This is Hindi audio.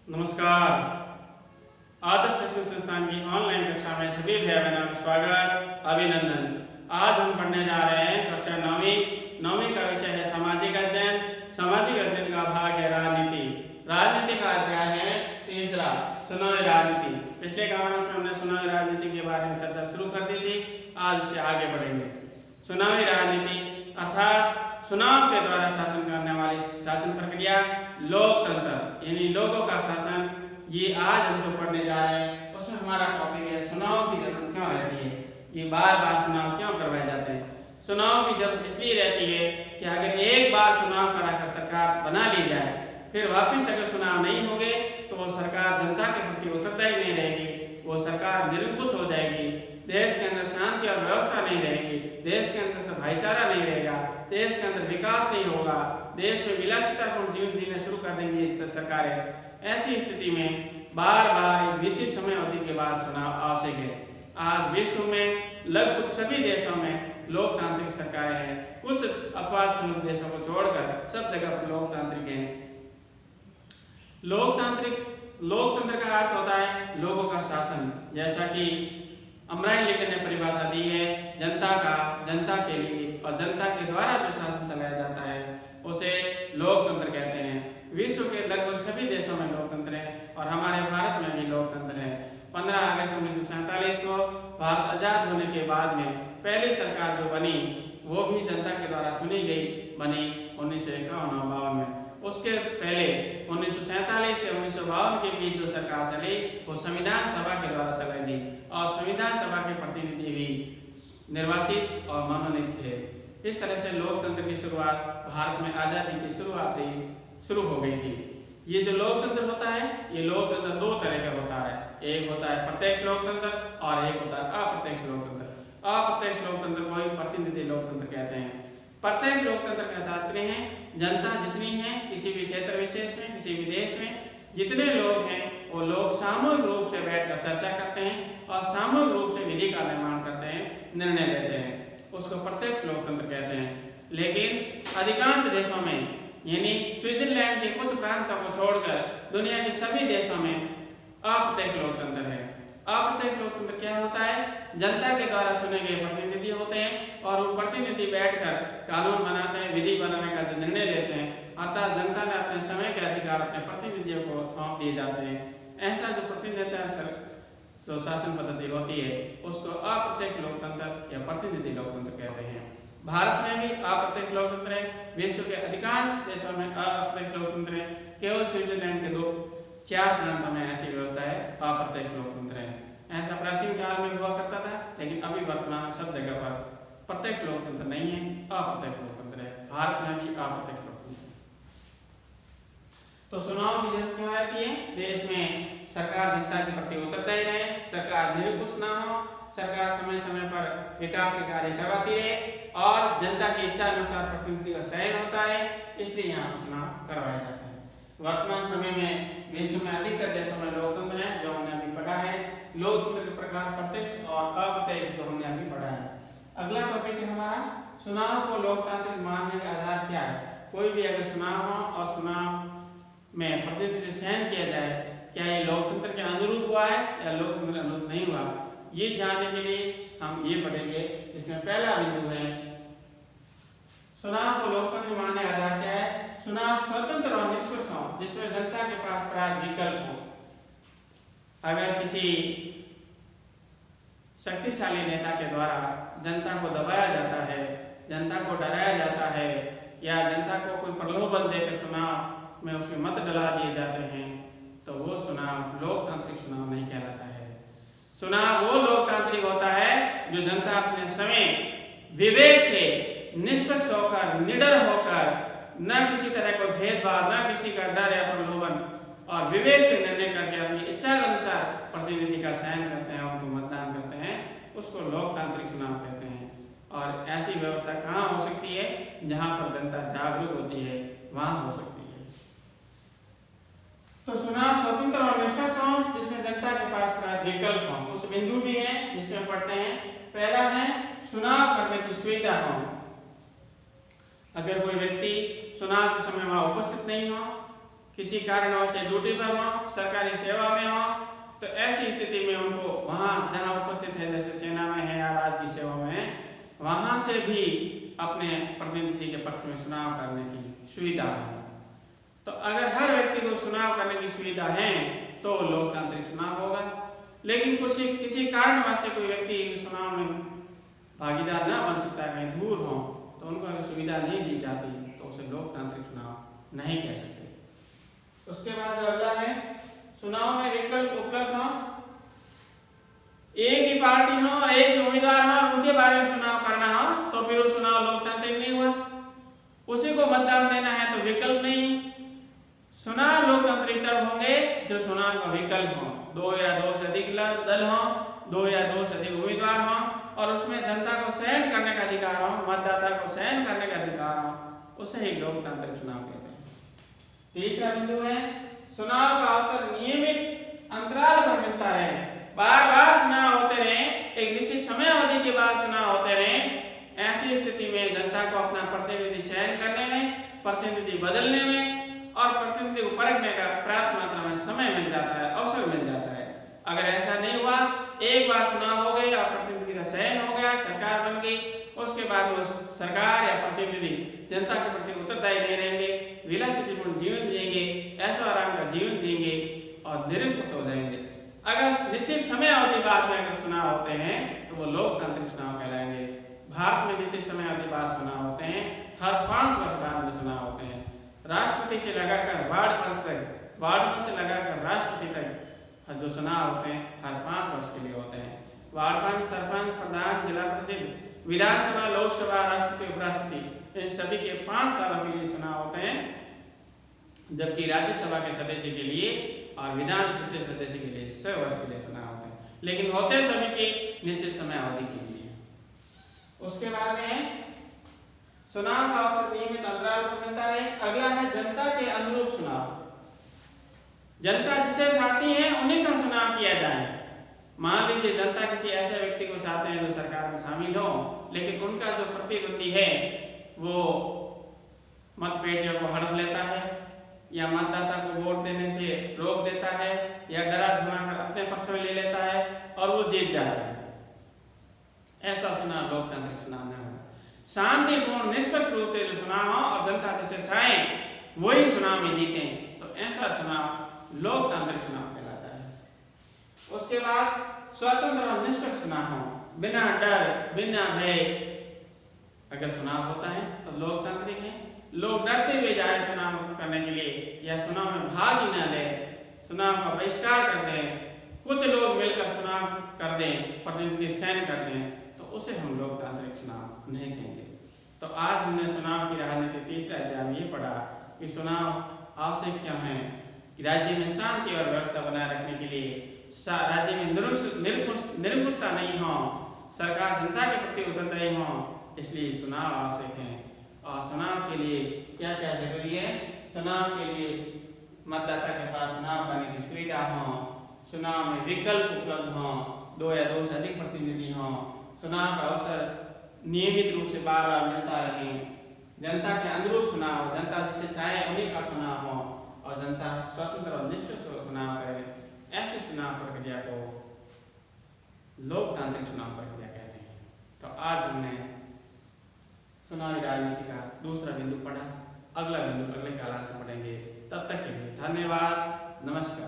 नमस्कार। आदर्श शिक्षण संस्थान की ऑनलाइन कक्षा में सभी भाई बहनों का स्वागत, अभिनंदन। आज हम पढ़ने जा रहे हैं कक्षा नौवीं का विषय है सामाजिक अध्ययन। सामाजिक अध्ययन का भाग है राजनीति। राजनीति का अध्याय है तीसरा, चुनावी राजनीति। पिछले क्लास में हमने चुनावी राजनीति के बारे में चर्चा शुरू कर दी थी, आज उससे आगे बढ़ेंगे। चुनावी राजनीति अर्थात चुनाव के द्वारा शासन करने वाली शासन प्रक्रिया, लोकतंत्र यानी लोगों का शासन, ये आज हम जो पढ़ने जा रहे हैं उसमें हमारा टॉपिक है चुनाव की जरूरत क्यों रहती है, ये बार बार चुनाव क्यों करवाए जाते हैं। चुनाव की जरूरत इसलिए रहती है कि अगर एक बार चुनाव कराकर सरकार बना ली जाए, फिर वापिस अगर चुनाव नहीं होंगे तो वो सरकार जनता के प्रति उत्तरदायी नहीं रहेगी, वो सरकार निरंकुश हो जाएगी, देश के अंदर शांति और व्यवस्था नहीं रहेगी, देश के अंदर से भाईचारा नहीं रहेगा, देश के अंदर विकास नहीं होगा, देश में विलासितापूर्ण जीवन जीना शुरू कर देंगी सरकारें। ऐसी स्थिति में बार बार एक निश्चित समय अवधि के बाद चुनाव आवश्यक है। आज विश्व में लगभग सभी देशों में लोकतांत्रिक सरकारें हैं, कुछ अपवाद देशों को छोड़कर सब जगह पर लोकतांत्रिक हैं। लोकतंत्र का अर्थ होता है लोगों का शासन। जैसा कि अमराइन लिंकन ने परिभाषा दी है, जनता के लिए और जनता के द्वारा जो शासन चलाया जाता है उसे लोकतंत्र कहते हैं। विश्व के लगभग सभी देशों में लोकतंत्र है और हमारे भारत में भी लोकतंत्र है। 15 अगस्त 1947 को भारत आजाद होने के बाद में पहली सरकार जो बनी वो भी जनता के द्वारा चुनी गई बनी 1951-52 में। उसके पहले 1947 से 1952 के बीच जो सरकार चली वो संविधान सभा के द्वारा चलाई गई और संविधान सभा के प्रतिनिधि भी निर्वाचित और मनोनीत थे। इस तरह से लोकतंत्र की शुरुआत भारत में आज़ादी की शुरुआत से ही शुरू हो गई थी। ये जो लोकतंत्र होता है, ये लोकतंत्र दो तरह का होता है, एक होता है प्रत्यक्ष लोकतंत्र और एक होता है अप्रत्यक्ष लोकतंत्र। अप्रत्यक्ष लोकतंत्र को ही प्रतिनिधि लोकतंत्र कहते हैं। प्रत्यक्ष लोकतंत्र का तात्पर्य है जनता जितनी है किसी भी क्षेत्र विशेष में, किसी भी देश में जितने लोग हैं वो लोग सामूहिक रूप से बैठकर चर्चा करते हैं और सामूहिक रूप से विधि का निर्माण करते हैं, निर्णय लेते हैं, उसको प्रत्यक्ष लोकतंत्र कहते हैं। लेकिन अधिकांश देशों में यानी स्विट्जरलैंड के कुछ प्रांतों को छोड़कर दुनिया के सभी देशों में अप्रत्यक्ष लोकतंत्र है। अप्रत्यक्ष लोकतंत्र क्या होता है, जनता के द्वारा चुने गए प्रतिनिधि होते हैं और वो प्रतिनिधि बैठकर कानून बनाते हैं, विधि बनाने का जो निर्णय लेते हैं, अर्थात जनता ने अपने समय के अधिकार अपने प्रतिनिधियों को सौंप दिए जाते हैं। ऐसा जो प्रतिनिधित्व जो शासन पद्धति होती है उसको अप्रत्यक्ष लोकतंत्र या प्रतिनिधि लोकतंत्र कहते हैं। भारत में भी अप्रत्यक्ष लोकतंत्र है, विश्व के अधिकांश देशों में अप्रत्यक्ष लोकतंत्र है, केवल स्विट्जरलैंड के 2-4 प्रांतों में ऐसी व्यवस्था है, अप्रत्यक्ष लोकतंत्र है। ऐसा प्राचीन काल में हुआ करता था, लेकिन अभी वर्तमान सब जगह पर प्रत्यक्ष लोकतंत्र नहीं है, अप्रत्यक्ष लोकतंत्र है। भारत में भी अप्रत्यक्ष लोकतंत्र है। तो चुनाव की जरूरत क्यों रहती है, देश में सरकार जनता के प्रति उत्तरदायी रहे, सरकार निरंकुश ना हो, सरकार समय समय पर विकास के कार्य करवाती रहे और जनता की इच्छा अनुसार प्रतिनिधि का चयन होता है, इसलिए यहाँ पर चुनाव करवाया जाता है। वर्तमान समय में विश्व में अधिकतर देशों में लोकतंत्र है, जो हमने अभी पढ़ा है। लोकतंत्र के प्रकार प्रत्यक्ष और अप्रत्यक्ष जो हमने अभी पढ़ा है। अगला टॉपिक है हमारा चुनाव को लोकतांत्रिक मानने का आधार क्या है। कोई भी अगर चुनाव हो और चुनाव में प्रतिनिधि चयन किया जाए, क्या ये लोकतंत्र के अनुरूप हुआ है या लोकतंत्र अनुरूप नहीं हुआ, ये जानने के लिए हम ये पढ़ेंगे। इसमें पहला बिंदु है चुनाव को लोकतंत्र मानने का आधार क्या है। चुनाव स्वतंत्र और निष्पक्ष हो, जिसमें जनता के पास प्राप्त विकल्प हो। अगर किसी शक्तिशाली नेता के द्वारा जनता को दबाया जाता है, जनता को डराया जाता है या जनता को कोई प्रलोभन देकर चुनाव में उसके मत डला दिए जाते हैं, तो वो चुनाव लोकतांत्रिक चुनाव नहीं कहलाता है। चुनाव वो लोकतांत्रिक होता है जो जनता अपने समय विवेक से निष्पक्ष होकर, निडर होकर, न किसी तरह का भेदभाव, न किसी का डर या प्रलोभन और विवेक से निर्णय करके अपनी इच्छा के अनुसार प्रतिनिधि का चयन करते हैं, उनको मतदान करते हैं, उसको लोकतांत्रिक चुनाव कहते हैं। और ऐसी व्यवस्था कहाँ हो सकती है, जहाँ पर जनता जागरूक होती है वहाँ हो सकती है। तो चुनाव स्वतंत्र और निष्पक्ष हो, जिसमें जनता के पास प्राप्त विकल्प हो। कुछ बिंदु भी हैं जिसमें पढ़ते हैं। पहला है चुनाव करने की सुविधा हो। अगर कोई व्यक्ति चुनाव के समय वहां उपस्थित नहीं हो किसी कारणवश से ड्यूटी पर हो, सरकारी सेवा में हो, तो ऐसी स्थिति में उनको वहाँ जहाँ उपस्थित है, जैसे सेना में है या राज की सेवा में है, वहाँ से भी अपने प्रतिनिधि के पक्ष में चुनाव करने की सुविधा है। तो अगर हर व्यक्ति को चुनाव करने की सुविधा है तो लोकतांत्रिक चुनाव होगा। लेकिन किसी कारणवश से कोई व्यक्ति चुनाव में भागीदार न बन सकता, कहीं दूर हो, तो उनको अगर सुविधा नहीं दी जाती तो उसे लोकतांत्रिक चुनाव नहीं कह सकते। उसके बाद जो अगला है, चुनाव में विकल्प उपलब्ध हो, एक ही पार्टी हो और एक ही उम्मीदवार हो और उनके बारे में चुनाव करना हो, तो फिर वो चुनाव लोकतांत्रिक नहीं हुआ। उसी को मतदान देना है तो विकल्प नहीं। चुनाव लोकतांत्रिक तब होंगे जो चुनाव का विकल्प हो, 2 या 2 से अधिक दल हो, 2 या 2 से अधिक उम्मीदवार हो और उसमें जनता को चयन करने का अधिकार हो, मतदाता को चयन करने का अधिकार हो, उसे ही लोकतांत्रिक चुनाव कहते हैं। तीसरा बिंदु है, चुनाव का अवसर नियमित अंतराल पर मिलता है। बार बार चुनाव होते रहे, एक निश्चित समय अवधि के बाद चुनाव होते रहे, ऐसी स्थिति में जनता को अपना प्रतिनिधि चयन करने में, प्रतिनिधि बदलने में और प्रतिनिधि को परखने का पर्याप्त मात्रा में समय मिल जाता है, अवसर मिल जाता है। अगर ऐसा नहीं हुआ, एक बार चुनाव हो गए और प्रतिनिधि का चयन हो गया, सरकार बन गई, उसके बाद वो सरकार या प्रतिनिधि जनता के प्रति उत्तरदायी नहीं रहेंगे, विलासितापूर्ण जीवन जिएंगे, ऐशो आराम का जीवन जिएंगे और निरंकुश हो जाएंगे। अगर निश्चित समय अवधि बाद में अगर चुनाव होते हैं तो वो लोकतांत्रिक चुनाव कहलाएंगे। भारत में निश्चित समय अवधि बाद चुनाव होते हैं, हर 5 वर्ष बाद में चुनाव होते हैं। राष्ट्रपति से लगाकर वार्ड पंच तक, वार्ड से लगाकर राष्ट्रपति तक जो चुनाव होते हैं हर 5 वर्ष के लिए होते हैं। वार्ड पंच, सरपंच, प्रधान, जिला परिषद, विधानसभा, लोकसभा, राष्ट्रपति, उपराष्ट्रपति, इन सभी के 5 सालों के लिए चुनाव होते हैं, जबकि राज्यसभा के सदस्य के लिए और विधान परिषद सदस्य के लिए 6 वर्ष के लिए चुनाव होते हैं, लेकिन होते सभी के निश्चित समय अवधि के लिए। उसके बाद में चुनाव का अवसर नियमित अंतराल पर मिलता है। अगला है जनता के अनुरूप चुनाव। जनता जिसे चाहती है उन्हीं का चुनाव किया जाए। मान लीजिए जनता किसी ऐसे व्यक्ति को चाहते हैं जो सरकार में शामिल हो, लेकिन उनका जो प्रतिद्वंदी है वो मतपेटियों को हड़प लेता है या मतदाता को वोट देने से रोक देता है या डरा धुमाकर अपने पक्ष में ले लेता है और वो जीत जाता है। ऐसा चुनाव लोकतांत्रिक चुनाव नहीं होगा। शांतिपूर्ण निष्पक्ष रूप से जो चुनाव हो और जनता जिसे चाहे वही चुनाव में जीते, तो ऐसा चुनाव लोकतांत्रिक चुनाव कहलाता है। उसके बाद स्वतंत्र और निष्पक्ष चुनाव हो, बिना डर बिना भय अगर चुनाव होता है तो लोकतांत्रिक है। लोग डरते हुए जाए चुनाव करने के लिए या चुनाव में भाग ही न ले, चुनाव का बहिष्कार कर दें, कुछ लोग मिलकर चुनाव कर दें, प्रतिनिधि चयन कर दें, तो उसे हम लोकतांत्रिक चुनाव नहीं कहेंगे। तो आज हमने चुनाव की राजनीति तीसरा अध्याय में ये पढ़ा कि चुनाव आवश्यक क्यों है, कि राज्य में शांति और व्यवस्था बनाए रखने के लिए राज्य में निरंकुशता नहीं हो, सरकार जनता के प्रति उत्तरदायी हो, इसलिए चुनाव आवश्यक है। और चुनाव के लिए क्या क्या जरूरी है? चुनाव के लिए मतदाता के पास चुनाव करने की सुविधा हो, चुनाव में विकल्प उपलब्ध हो, 2 या 2 से अधिक प्रतिनिधि हो, चुनाव का अवसर नियमित रूप से बार बार मिलता रहे, जनता के अनुरूप चुनाव हो, जनता जिसे चाहे उन्हीं का चुनाव हो और जनता स्वतंत्र और निष्पक्ष चुनाव करे। ऐसे चुनाव प्रक्रिया को लोकतांत्रिक चुनाव प्रक्रिया कहते हैं। तो आज हमने चुनावी राजनीति का दूसरा बिंदु पढ़ा। अगला बिंदु अगले कालांश में पढ़ेंगे। तब तक के लिए धन्यवाद, नमस्कार।